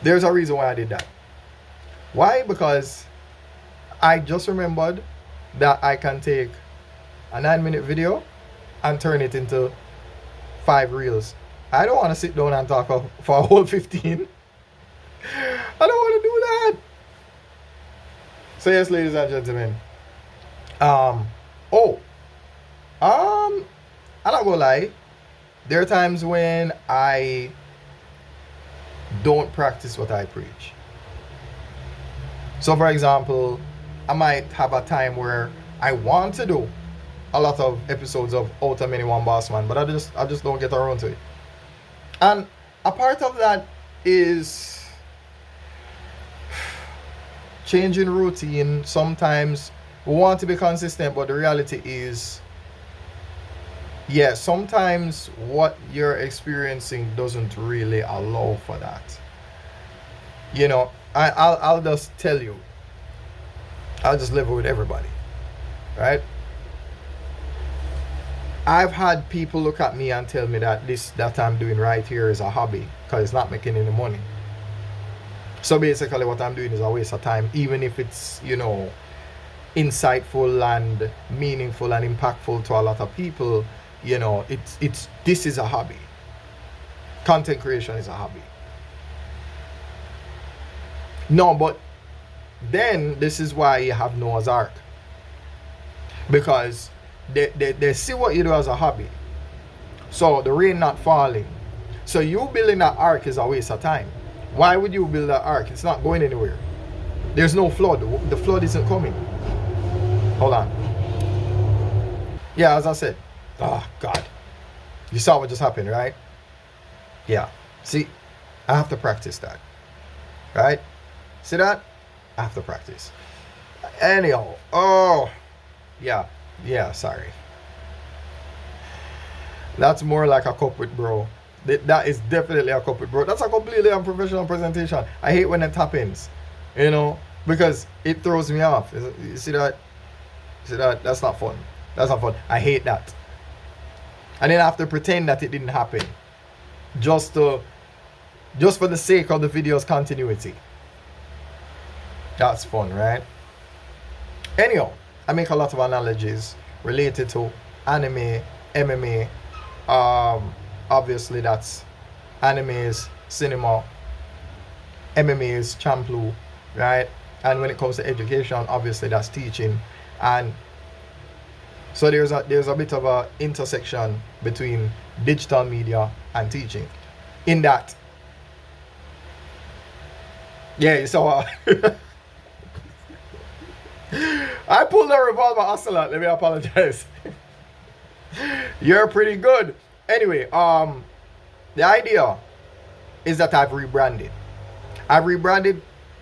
There's a reason why I did that. Why? Because I just remembered that I can take a 9-minute video and turn it into 5 reels. I don't want to sit down and talk for a whole 15. I don't want to do that. So yes, ladies and gentlemen. I'm not gonna lie. There are times when I don't practice what I preach. So for example, I might have a time where I want to do a lot of episodes of Out of Many One Bossman, but I just don't get around to it. And a part of that is changing routine. Sometimes we want to be consistent, but the reality is, yeah, sometimes what you're experiencing doesn't really allow for that. You know, I'll just tell you, I'll just live with everybody, right? I've had people look at me and tell me that that I'm doing right here is a hobby because it's not making any money. So basically what I'm doing is a waste of time, even if it's, you know, insightful and meaningful and impactful to a lot of people. You know, this is a hobby. Content creation is a hobby. No, but then this is why you have Noah's Ark. Because they see what you do as a hobby. So the rain not falling. So you building that ark is a waste of time. Why would you build that ark? It's not going anywhere. There's no flood. The flood isn't coming. Hold on. Yeah, as I said. Oh, God. You saw what just happened, right? Yeah. See, I have to practice that. Right? See that? I have to practice. Anyhow. Oh. Yeah. Yeah, sorry. That's more like a culprit, bro. That is definitely a culprit, bro. That's a completely unprofessional presentation. I hate when it happens. You know? Because it throws me off. You see that? See that? That's not fun. That's not fun. I hate that. And then I have to pretend that it didn't happen. Just for the sake of the video's continuity. That's fun, right? Anyhow, I make a lot of analogies related to anime, MMA. Obviously that's anime is cinema, MMA is Champloo, right? And when it comes to education, obviously that's teaching. And so there's a bit of a intersection between digital media and teaching. In that, yeah, so I pulled a revolver Ocelot. Let me apologize. You're pretty good. Anyway, the idea is that I've rebranded.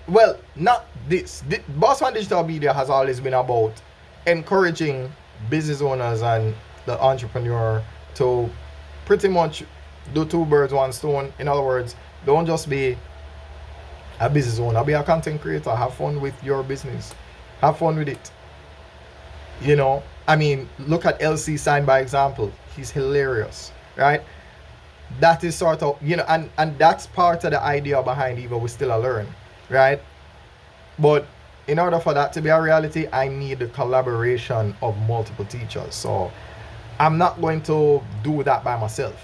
Well, not this. Bossman Digital Media has always been about encouraging business owners and the entrepreneur to pretty much do 2 birds 1 stone. In other words, don't just be a business owner, be a content creator. Have fun with your business. Have fun with it. You know, I mean, look at LC Sign by example. He's hilarious, right? That is sort of, you know, and that's part of the idea behind Even We Still A Learn, right? But in order for that to be a reality, I need the collaboration of multiple teachers. So I'm not going to do that by myself.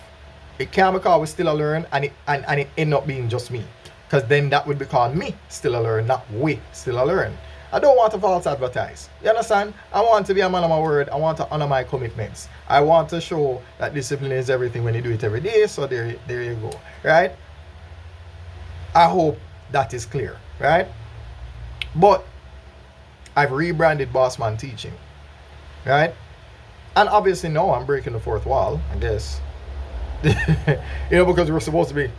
It can't be called We Still A Learn and it end up being just me. Because then that would be called Me Still A Learn, not We Still A Learn. I don't want to false advertise. You understand? I want to be a man of my word. I want to honor my commitments. I want to show that discipline is everything when you do it every day. So there you go. Right? I hope that is clear. Right? But I've rebranded Bossman Teaching. Right? And obviously now I'm breaking the fourth wall, I guess. You know, because we're supposed to be, you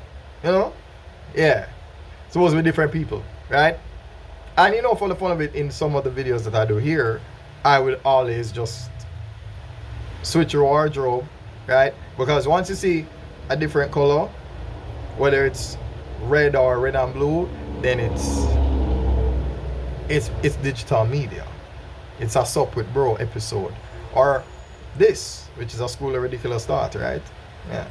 know? Yeah. Supposed to be different people. Right? And you know, for the fun of it, in some of the videos that I do here, I will always just switch your wardrobe, right? Because once you see a different color, whether it's red or red and blue, then it's digital media. It's a Sup with Bro episode. Or this, which is a School of Ridiculous Thought, right? Yeah.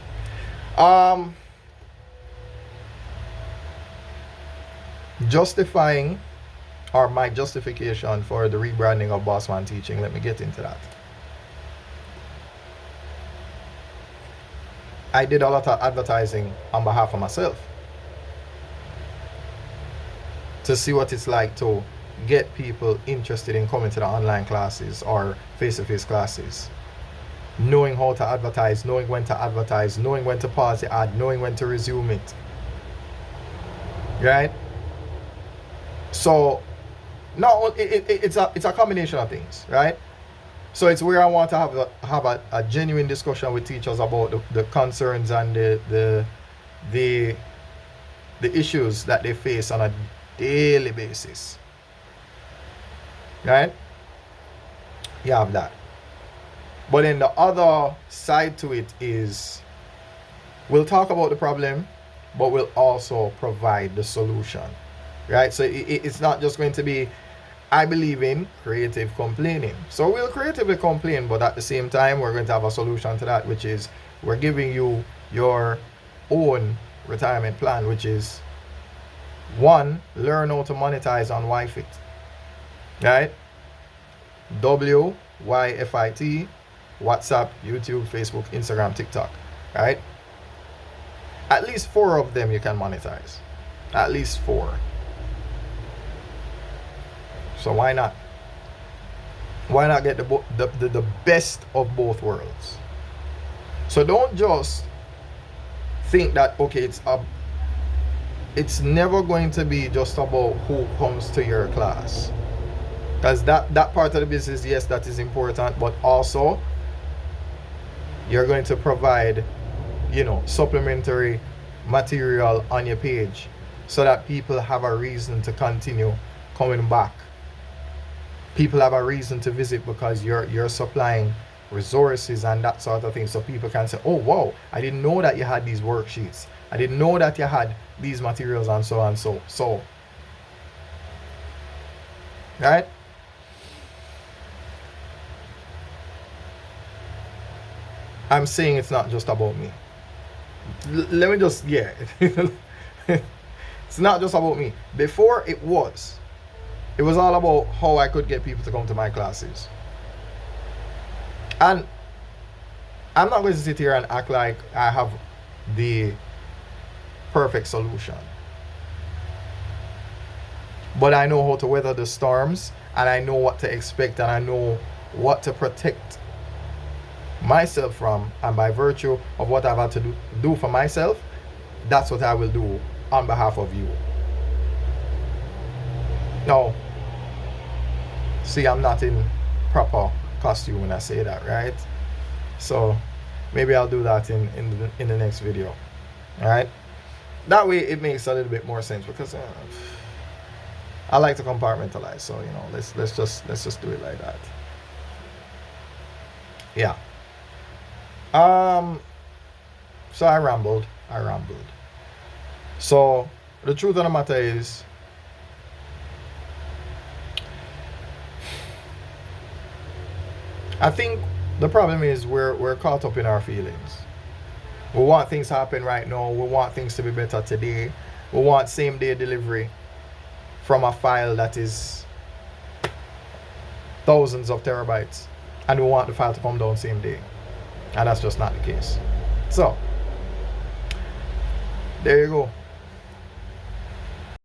justifying, or my justification for the rebranding of Bossman Teaching. Let me get into that. I did a lot of advertising on behalf of myself to see what it's like to get people interested in coming to the online classes or face-to-face classes. Knowing how to advertise, knowing when to advertise, knowing when to pause the ad, knowing when to resume it. Right? So, no, it's a combination of things, right? So it's where I want to have a genuine discussion with teachers about the concerns and the issues that they face on a daily basis. Right? You have that. But then the other side to it is we'll talk about the problem, but we'll also provide the solution. Right? So it's not just going to be, I believe in creative complaining. So we'll creatively complain, but at the same time, we're going to have a solution to that, which is we're giving you your own retirement plan, which is 1, learn how to monetize on YFit. Right? WYFIT, WhatsApp, YouTube, Facebook, Instagram, TikTok. Right? At least 4 of them you can monetize. At least 4. So why not? Why not get the best of both worlds? So don't just think that, okay, it's never going to be just about who comes to your class. Because that part of the business, yes, that is important, but also you're going to provide, supplementary material on your page so that people have a reason to continue coming back. People have a reason to visit because you're supplying resources and that sort of thing, so people can say, oh wow, I didn't know that you had these worksheets, I didn't know that you had these materials, and so on. So right? I'm saying it's not just about me. Let me just, it's not just about me. Before it was all about how I could get people to come to my classes. And I'm not going to sit here and act like I have the perfect solution. But I know how to weather the storms, and I know what to expect, and I know what to protect myself from, and by virtue of what I've had to do for myself, that's what I will do on behalf of you. Now, see, I'm not in proper costume when I say that, right? So maybe I'll do that in the next video. All right, that way it makes a little bit more sense, because I like to compartmentalize. So let's just do it like that. Yeah. So I rambled. So the truth of the matter is, I think the problem is we're caught up in our feelings. We want things to happen right now. We want things to be better today. We want same day delivery from a file that is thousands of terabytes, and we want the file to come down same day, and that's just not the case. So there you go.